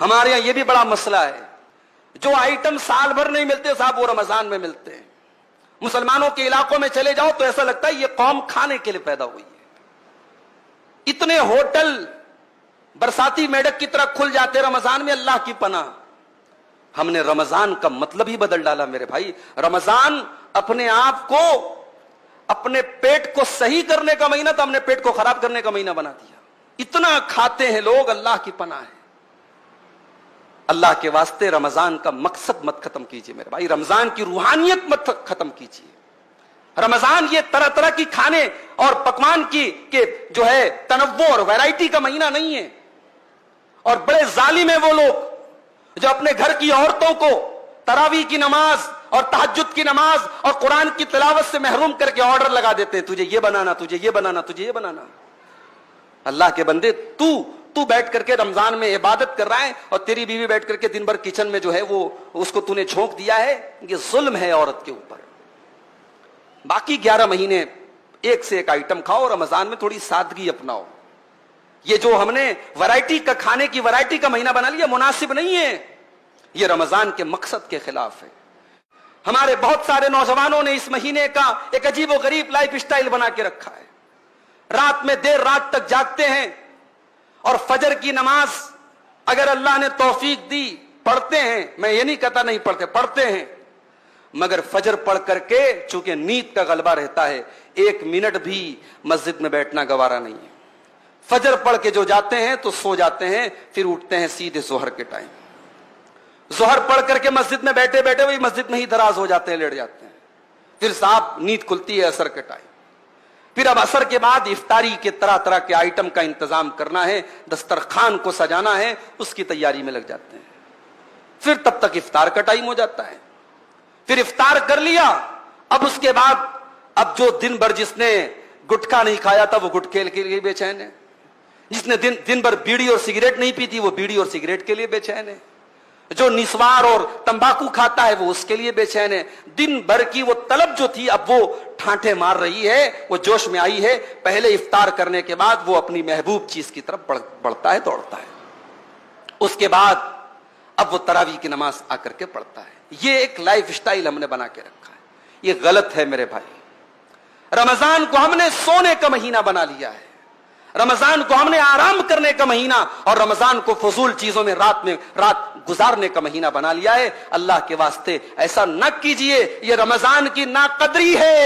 ہمارے یہاں یہ بھی بڑا مسئلہ ہے، جو آئٹم سال بھر نہیں ملتے صاحب وہ رمضان میں ملتے ہیں۔ مسلمانوں کے علاقوں میں چلے جاؤ تو ایسا لگتا ہے یہ قوم کھانے کے لیے پیدا ہوئی ہے۔ اتنے ہوٹل برساتی میڈک کی طرح کھل جاتے رمضان میں، اللہ کی پناہ۔ ہم نے رمضان کا مطلب ہی بدل ڈالا میرے بھائی۔ رمضان اپنے آپ کو، اپنے پیٹ کو صحیح کرنے کا مہینہ تھا، ہم نے پیٹ کو خراب کرنے کا مہینہ بنا دیا۔ اتنا کھاتے ہیں لوگ، اللہ کی پناہ ہے۔ اللہ کے واسطے رمضان کا مقصد مت ختم کیجئے میرے بھائی، رمضان کی روحانیت مت ختم کیجئے۔ رمضان یہ طرح طرح کی کھانے اور پکوان کی کہ جو ہے تنوع اور ویرائٹی کا مہینہ نہیں ہے۔ اور بڑے ظالم ہیں وہ لوگ جو اپنے گھر کی عورتوں کو تراویح کی نماز اور تہجد کی نماز اور قرآن کی تلاوت سے محروم کر کے آرڈر لگا دیتے ہیں، تجھے یہ بنانا، تجھے یہ بنانا، تجھے یہ بنانا۔ اللہ کے بندے، تو بیٹھ کر کے رمضان میں عبادت کر رہا ہے اور تیری بیوی بیٹھ کر کے دن بھر کچن میں جو ہے وہ اس کو تو نے جھونک دیا ہے، یہ ظلم ہے عورت کے اوپر۔ باقی 11 مہینے ایک سے ایک آئٹم کھاؤ، رمضان میں تھوڑی سادگی اپناؤ۔ یہ جو ہم نے ورائٹی کا کھانے کی ورائٹی کا مہینہ بنا لیا مناسب نہیں ہے، یہ رمضان کے مقصد کے خلاف ہے۔ ہمارے بہت سارے نوجوانوں نے اس مہینے کا ایک عجیب و غریب لائف سٹائل بنا کے رکھا ہے۔ رات میں دیر رات تک جاگتے ہیں اور فجر کی نماز اگر اللہ نے توفیق دی پڑھتے ہیں، میں یہ نہیں کہتا نہیں پڑھتے، پڑھتے ہیں، مگر فجر پڑھ کر کے چونکہ نیند کا غلبہ رہتا ہے 1 منٹ بھی مسجد میں بیٹھنا گوارا نہیں ہے۔ فجر پڑھ کے جو جاتے ہیں تو سو جاتے ہیں، پھر اٹھتے ہیں سیدھے ظہر کے ٹائم۔ ظہر پڑھ کر کے مسجد میں بیٹھے بیٹھے وہی مسجد میں ہی دراز ہو جاتے ہیں، لیٹ جاتے ہیں، پھر صاحب نیند کھلتی ہے عصر کے ٹائم۔ پھر اب عصر کے بعد افطاری کے طرح طرح کے آئٹم کا انتظام کرنا ہے، دسترخوان کو سجانا ہے، اس کی تیاری میں لگ جاتے ہیں۔ پھر تب تک افطار کا ٹائم ہو جاتا ہے، پھر افطار کر لیا، اب اس کے بعد اب جو دن بھر جس نے گٹکا نہیں کھایا تھا وہ گٹکے کے لیے بے چین ہے، جس نے دن بھر بیڑی اور سگریٹ نہیں پی تھی وہ بیڑی اور سگریٹ کے لیے بے چین ہے، جو نسوار اور تمباکو کھاتا ہے وہ اس کے لیے بے چین ہے۔ دن بھر کی وہ طلب جو تھی اب وہ ٹھانٹے مار رہی ہے، وہ جوش میں آئی ہے۔ پہلے افطار کرنے کے بعد وہ اپنی محبوب چیز کی طرف بڑھتا ہے، دوڑتا ہے۔ اس کے بعد اب وہ تراویح کی نماز آ کر کے پڑھتا ہے۔ یہ ایک لائف سٹائل ہم نے بنا کے رکھا ہے، یہ غلط ہے میرے بھائی۔ رمضان کو ہم نے سونے کا مہینہ بنا لیا ہے، رمضان کو ہم نے آرام کرنے کا مہینہ اور رمضان کو فضول چیزوں میں رات گزارنے کا مہینہ بنا لیا ہے۔ اللہ کے واسطے ایسا نہ کیجئے، یہ رمضان کی ناقدری ہے۔